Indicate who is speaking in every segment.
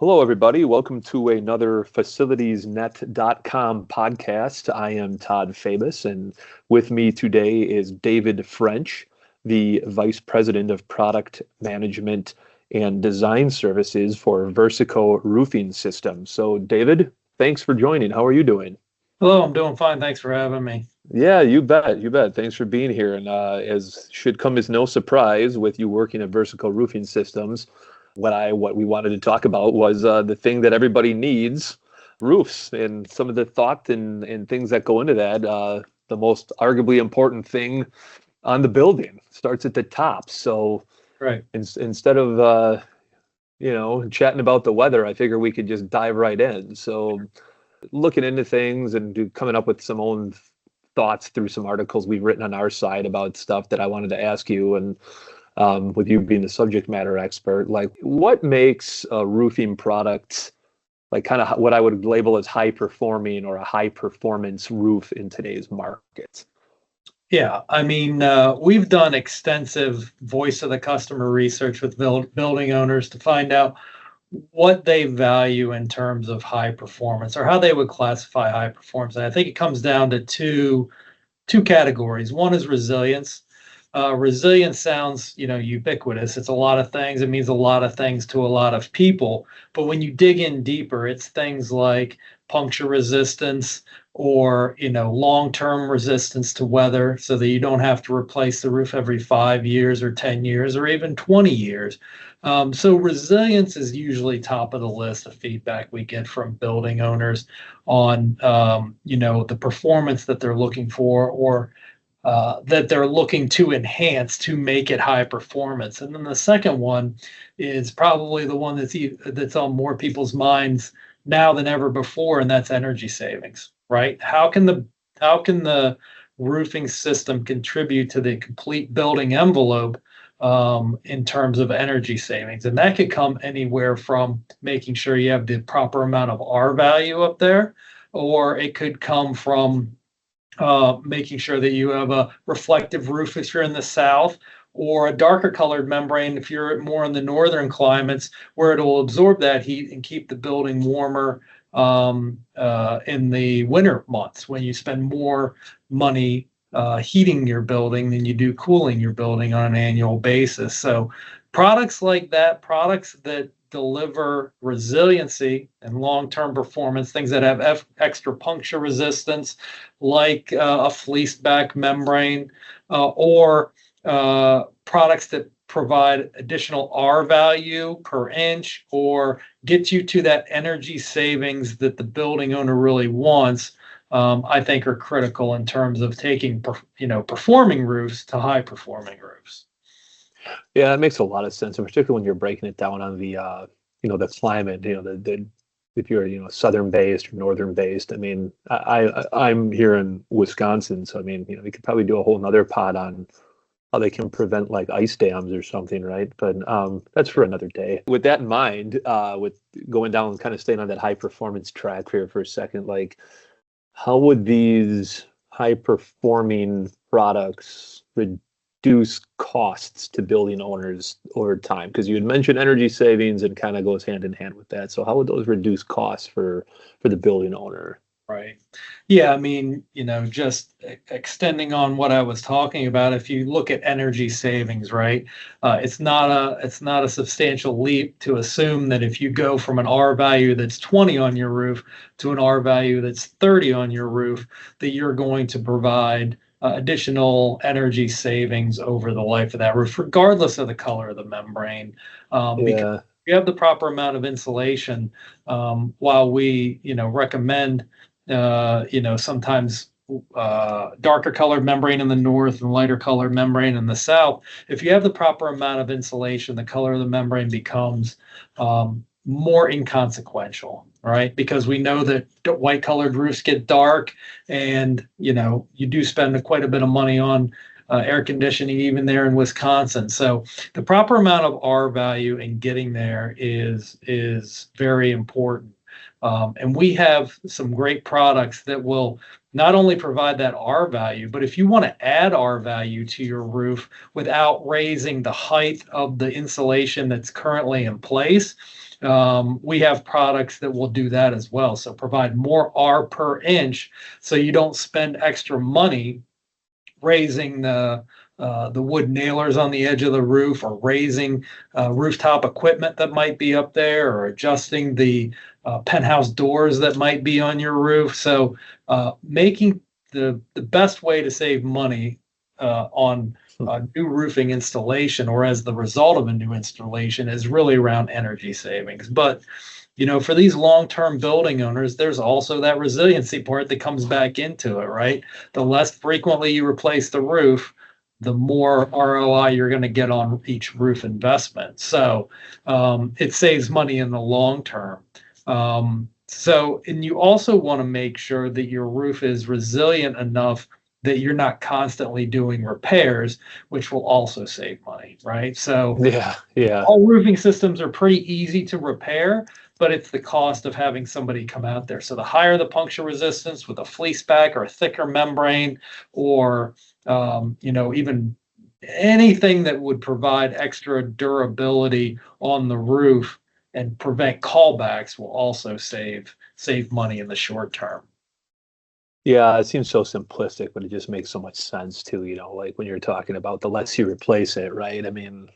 Speaker 1: Hello, everybody. Welcome to another FacilitiesNet.com podcast. I am Todd Fabus, and with me today is David French, the Vice President of Product Management and Design Services for Versico Roofing Systems. So, David, thanks for joining. How are you doing?
Speaker 2: Hello, I'm doing fine. Thanks for having me.
Speaker 1: Yeah, you bet. You bet. Thanks for being here. And as should come as no surprise with you working at Versico Roofing Systems, what we wanted to talk about was the thing that everybody needs, roofs, and some of the thought and things that go into that. The most arguably important thing on the building starts at the top. So
Speaker 2: Right.
Speaker 1: instead of chatting about the weather, I figure we could just dive right in. So looking into things and coming up with some own thoughts through some articles we've written on our side about stuff that I wanted to ask you. And with you being the subject matter expert, like what makes a roofing product like kind of what I would label as high performing or a high performance roof in today's market?
Speaker 2: Yeah, we've done extensive voice of the customer research with building owners to find out what they value in terms of high performance or how they would classify high performance. And I think it comes down to two categories. One is resilience. Resilience sounds, ubiquitous. It's a lot of things. It means a lot of things to a lot of people. But when you dig in deeper, it's things like puncture resistance or, long-term resistance to weather so that you don't have to replace the roof every 5 years or 10 years or even 20 years. So resilience is usually top of the list of feedback we get from building owners on, the performance that they're looking for or that they're looking to enhance to make it high performance. And then the second one is probably the one that's on more people's minds now than ever before, and that's energy savings, right? How can the roofing system contribute to the complete building envelope in terms of energy savings? And that could come anywhere from making sure you have the proper amount of R value up there, or it could come from making sure that you have a reflective roof if you're in the south, or a darker colored membrane if you're more in the northern climates, where it'll absorb that heat and keep the building warmer in the winter months when you spend more money heating your building than you do cooling your building on an annual basis. So products like that, products that deliver resiliency and long-term performance, things that have extra puncture resistance, like a fleece back membrane, or products that provide additional R value per inch or get you to that energy savings that the building owner really wants, I think are critical in terms of taking performing roofs to high performing roofs.
Speaker 1: Yeah, that makes a lot of sense, and particularly when you're breaking it down on the the climate, the if you're southern based or northern based. I mean, I'm here in Wisconsin, so I mean, we could probably do a whole nother pod on how they can prevent like ice dams or something, right? But that's for another day. With that in mind, with going down and kind of staying on that high performance track here for a second, like how would these high performing products reduce costs to building owners over time? Because you had mentioned energy savings and kind of goes hand in hand with that. So how would those reduce costs for the building owner?
Speaker 2: Right. Yeah, just extending on what I was talking about, if you look at energy savings, right, it's not a substantial leap to assume that if you go from an R value that's 20 on your roof to an R value that's 30 on your roof, that you're going to provide additional energy savings over the life of that roof, regardless of the color of the membrane. Because you have the proper amount of insulation, while we recommend sometimes darker colored membrane in the north and lighter colored membrane in the south. If you have the proper amount of insulation, the color of the membrane becomes more inconsequential, right? Because we know that white colored roofs get dark, and you do spend quite a bit of money on air conditioning even there in Wisconsin. So the proper amount of R value in getting there is very important. And we have some great products that will not only provide that R value, but if you want to add R value to your roof without raising the height of the insulation that's currently in place, we have products that will do that as well. So provide more R per inch so you don't spend extra money raising the wood nailers on the edge of the roof, or raising rooftop equipment that might be up there, or adjusting the penthouse doors that might be on your roof. So making the best way to save money on new roofing installation, or as the result of a new installation, is really around energy savings. But for these long-term building owners, there's also that resiliency part that comes back into it, right? The less frequently you replace the roof, the more ROI you're going to get on each roof investment. So it saves money in the long term. And you also want to make sure that your roof is resilient enough that you're not constantly doing repairs, which will also save money, right? So
Speaker 1: yeah.
Speaker 2: All roofing systems are pretty easy to repair, but it's the cost of having somebody come out there. So the higher the puncture resistance with a fleece back or a thicker membrane, or even anything that would provide extra durability on the roof and prevent callbacks, will also save money in the short term.
Speaker 1: Yeah, it seems so simplistic, but it just makes so much sense too, like when you're talking about the less you replace it, right? I mean,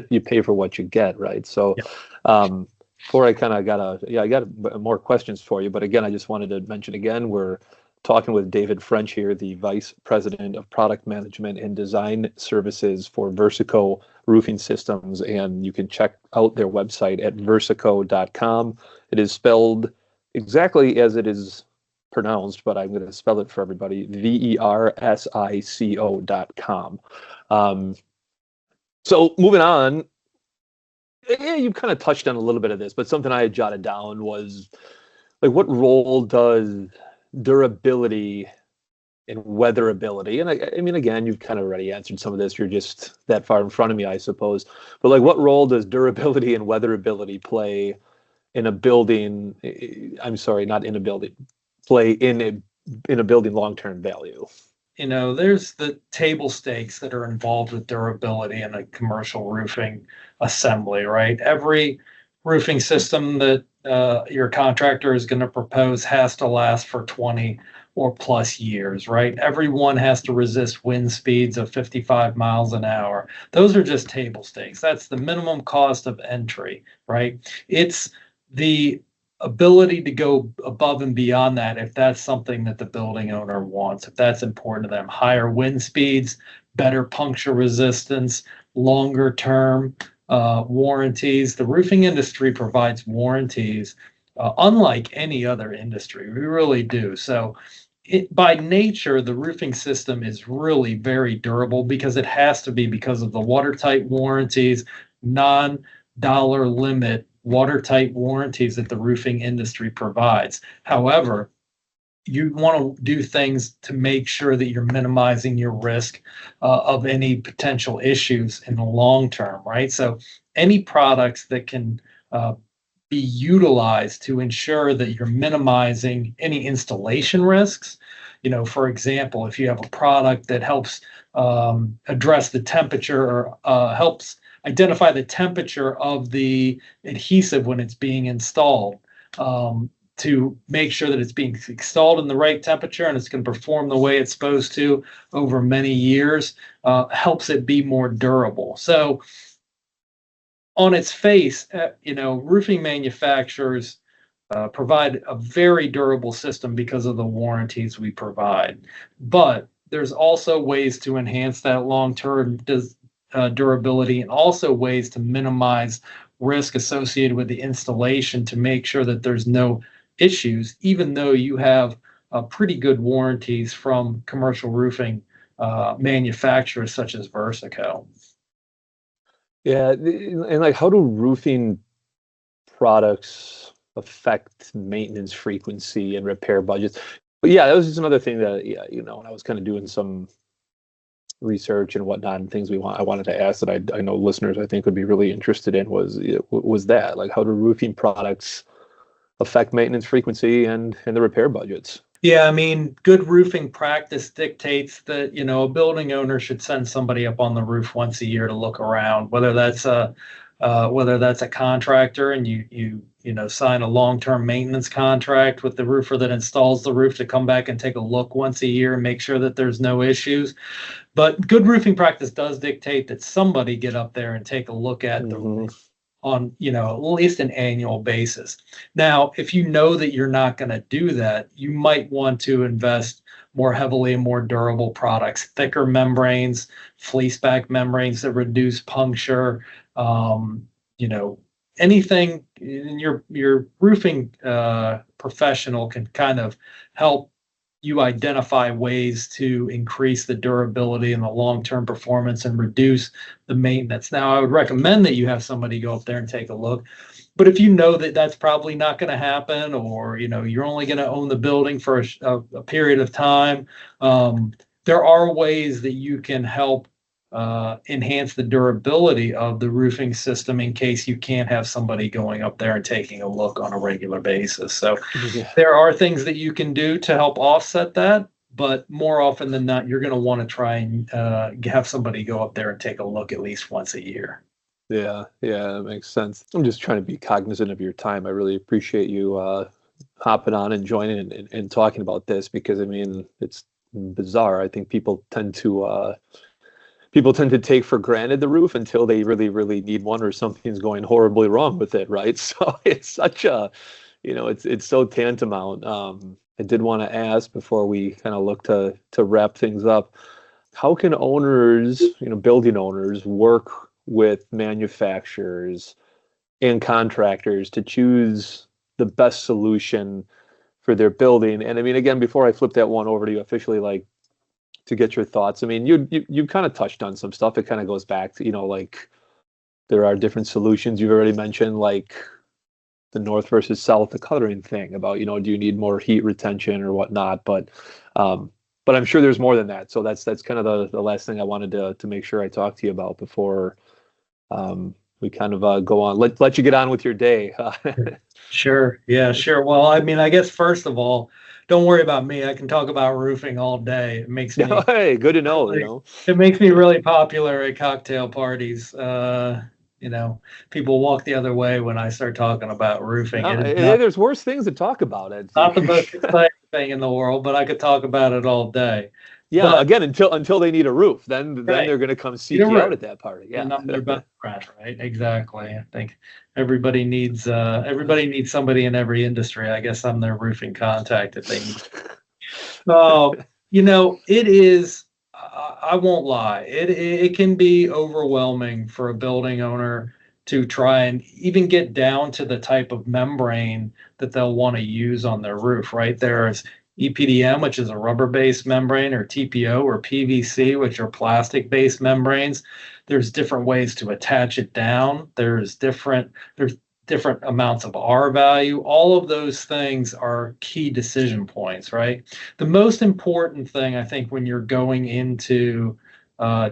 Speaker 1: you pay for what you get, right? So, before I kind of I got more questions for you, but again, I just wanted to mention again, we're talking with David French here, the Vice President of Product Management and Design Services for Versico Roofing Systems, and you can check out their website at versico.com. It is spelled exactly as it is pronounced, but I'm going to spell it for everybody, Versico.com. So moving on, you've kind of touched on a little bit of this, but something I had jotted down was, like, what role does durability and weatherability, and I mean, again, you've kind of already answered some of this, you're just that far in front of me, I suppose, but like, what role does durability and weatherability play in a building, not in a building, play in a building long-term value?
Speaker 2: There's the table stakes that are involved with durability in a commercial roofing assembly, right? Every roofing system that your contractor is going to propose has to last for 20 or plus years, right? Everyone has to resist wind speeds of 55 miles an hour. Those are just table stakes. That's the minimum cost of entry, right? It's the ability to go above and beyond that if that's something that the building owner wants, if that's important to them. Higher wind speeds, better puncture resistance, longer term warranties. The roofing industry provides warranties unlike any other industry. We really do. So by nature, the roofing system is really very durable because it has to be, because of the watertight warranties, non-dollar limit watertight warranties that the roofing industry provides. However, you want to do things to make sure that you're minimizing your risk of any potential issues in the long term, right? So any products that can be utilized to ensure that you're minimizing any installation risks. For example, if you have a product that helps address the temperature, or helps identify the temperature of the adhesive when it's being installed, to make sure that it's being installed in the right temperature and it's going to perform the way it's supposed to over many years, helps it be more durable. So on its face, roofing manufacturers provide a very durable system because of the warranties we provide. But there's also ways to enhance that long-term durability, and also ways to minimize risk associated with the installation to make sure that there's no issues, even though you have pretty good warranties from commercial roofing manufacturers such as Versico.
Speaker 1: Yeah, and like, how do roofing products affect maintenance frequency and repair budgets? But yeah, that was just another thing that, when I was kind of doing some research and whatnot, and things I wanted to ask that I know listeners I think would be really interested in was that, like, how do roofing products affect maintenance frequency and the repair budgets.
Speaker 2: Yeah, I mean, good roofing practice dictates that, a building owner should send somebody up on the roof once a year to look around, whether that's a contractor and you sign a long-term maintenance contract with the roofer that installs the roof to come back and take a look once a year and make sure that there's no issues. But good roofing practice does dictate that somebody get up there and take a look at the roof on, at least an annual basis. Now, if you know that you're not going to do that, you might want to invest more heavily in more durable products, thicker membranes, fleece back membranes that reduce puncture, anything in your roofing professional can kind of help you identify ways to increase the durability and the long-term performance and reduce the maintenance. Now, I would recommend that you have somebody go up there and take a look. But if you know that that's probably not going to happen, or you're only going to own the building for a period of time, there are ways that you can help enhance the durability of the roofing system in case you can't have somebody going up there and taking a look on a regular basis. So there are things that you can do to help offset that, but more often than not, you're going to want to try and have somebody go up there and take a look at least once a year.
Speaker 1: Yeah, that makes sense. I'm just trying to be cognizant of your time. I really appreciate you hopping on and joining and talking about this, because I mean, it's bizarre. I think people tend to take for granted the roof until they really, really need one, or something's going horribly wrong with it, right? So it's such a, it's so tantamount. I did want to ask before we kind of look to wrap things up, how can owners, building owners, work with manufacturers and contractors to choose the best solution for their building? And I mean, again, before I flip that one over to you officially, like, to get your thoughts. I mean, you kind of touched on some stuff. It kind of goes back to, like, there are different solutions. You've already mentioned, like, the north versus south, the coloring thing about, do you need more heat retention or whatnot? But I'm sure there's more than that. So that's kind of the last thing I wanted to make sure I talk to you about before we kind of go on. Let you get on with your day.
Speaker 2: Sure. Yeah, sure. Well, I mean, I guess first of all, don't worry about me. I can talk about roofing all day. It makes me
Speaker 1: hey, good to know.
Speaker 2: It makes me really popular at cocktail parties. People walk the other way when I start talking about roofing.
Speaker 1: There's worse things to talk about. It's
Speaker 2: not the most exciting thing in the world, but I could talk about it all day.
Speaker 1: Yeah, but, again, until they need a roof, then they're going to come seek you out at that party. Yeah,
Speaker 2: and I'm their best friend, right? Exactly. I think everybody needs somebody in every industry. I guess I'm their roofing contact if they need. It is. I won't lie. It can be overwhelming for a building owner to try and even get down to the type of membrane that they'll want to use on their roof. Right? There's EPDM, which is a rubber-based membrane, or TPO or PVC, which are plastic-based membranes. There's different ways to attach it down. There's different amounts of R value. All of those things are key decision points, right? The most important thing, I think, when you're going into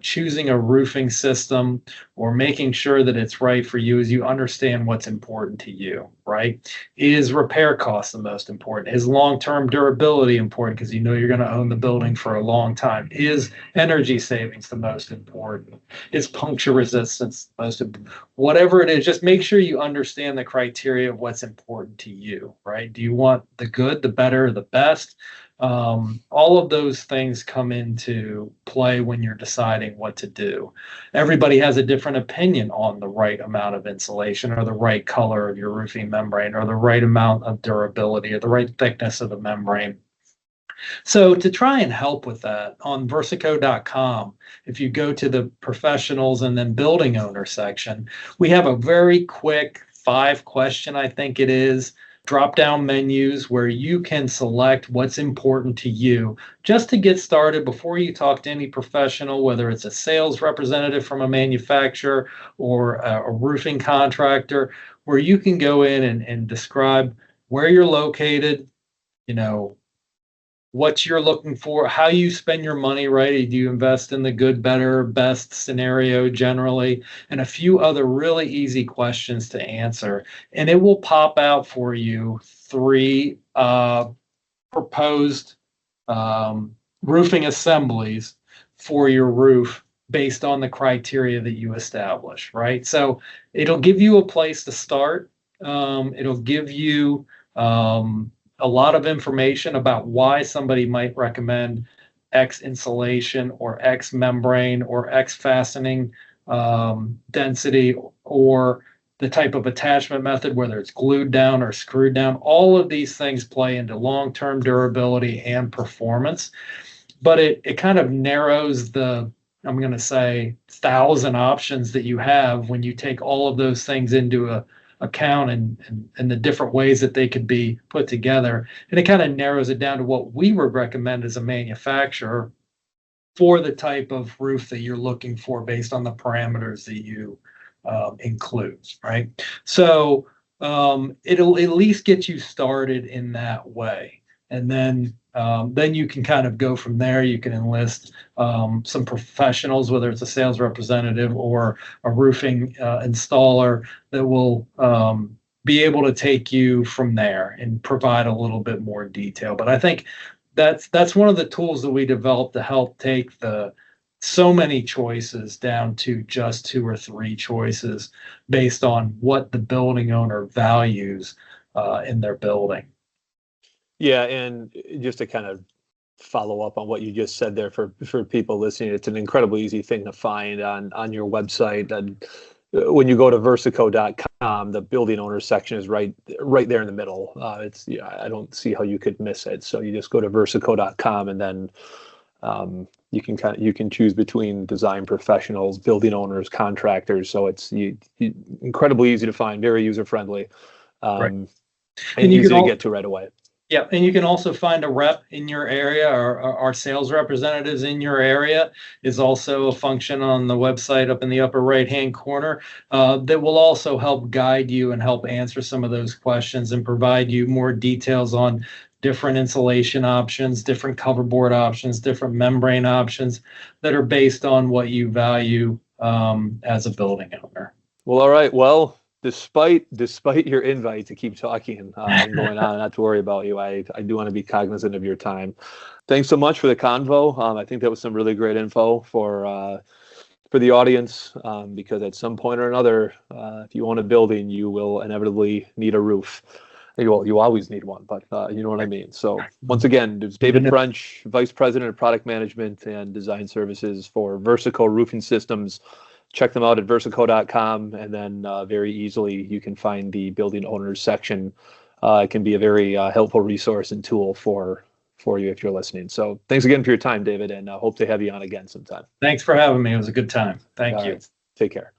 Speaker 2: choosing a roofing system or making sure that it's right for you, is you understand what's important to you, right? Is repair costs the most important? Is long-term durability important because you're going to own the building for a long time? Is energy savings the most important? Is puncture resistance the most important? Whatever it is, just make sure you understand the criteria of what's important to you, right? Do you want the good, the better, the best? All of those things come into play when you're deciding what to do. Everybody has a different opinion on the right amount of insulation, or the right color of your roofing membrane, or the right amount of durability, or the right thickness of the membrane. So to try and help with that, on Versico.com, if you go to the professionals and then building owner section, we have a very quick 5-question, I think it is, drop-down menus where you can select what's important to you just to get started before you talk to any professional, whether it's a sales representative from a manufacturer or a roofing contractor, where you can go in and describe where you're located, what you're looking for, how you spend your money, right? Do you invest in the good, better, best scenario generally, and a few other really easy questions to answer. And it will pop out for you 3 proposed roofing assemblies for your roof based on the criteria that you establish, right? So it'll give you a place to start. It'll give you a lot of information about why somebody might recommend X insulation or X membrane or X fastening density, or the type of attachment method, whether it's glued down or screwed down. All of these things play into long-term durability and performance, but it kind of narrows the, I'm going to say, 1,000 options that you have when you take all of those things into account and the different ways that they could be put together. And it kind of narrows it down to what we would recommend as a manufacturer for the type of roof that you're looking for based on the parameters that you include, right? So it'll at least get you started in that way. And then you can kind of go from there. You can enlist some professionals, whether it's a sales representative or a roofing installer, that will be able to take you from there and provide a little bit more detail. But I think that's one of the tools that we developed to help take so many choices down to just 2 or 3 choices based on what the building owner values in their building.
Speaker 1: Yeah, and just to kind of follow up on what you just said there for people listening, it's an incredibly easy thing to find on your website. And when you go to Versico.com, the building owner section is right there in the middle. I don't see how you could miss it. So you just go to Versico.com, and then you can choose between design professionals, building owners, contractors. So it's incredibly easy to find, very user friendly,
Speaker 2: Right.
Speaker 1: and easy to get to right away.
Speaker 2: Yeah, and you can also find a rep in your area, or our sales representatives in your area is also a function on the website up in the upper right-hand corner that will also help guide you and help answer some of those questions and provide you more details on different insulation options, different cover board options, different membrane options that are based on what you value as a building owner.
Speaker 1: Well, all right. Well, despite your invite to keep talking and going on, not to worry about you, I do want to be cognizant of your time. Thanks so much for the convo. I think that was some really great info for the audience, because at some point or another, if you own a building, you will inevitably need a roof. Well, you always need one, but you know what I mean. So once again, it's David French, Vice President of Product Management and Design Services for Versico Roofing Systems. Check them out at Versico.com, and then very easily you can find the building owners section. It can be a very helpful resource and tool for you if you're listening. So thanks again for your time, David, and hope to have you on again sometime.
Speaker 2: Thanks for having me. It was a good time. Thank you.
Speaker 1: Right. Take care.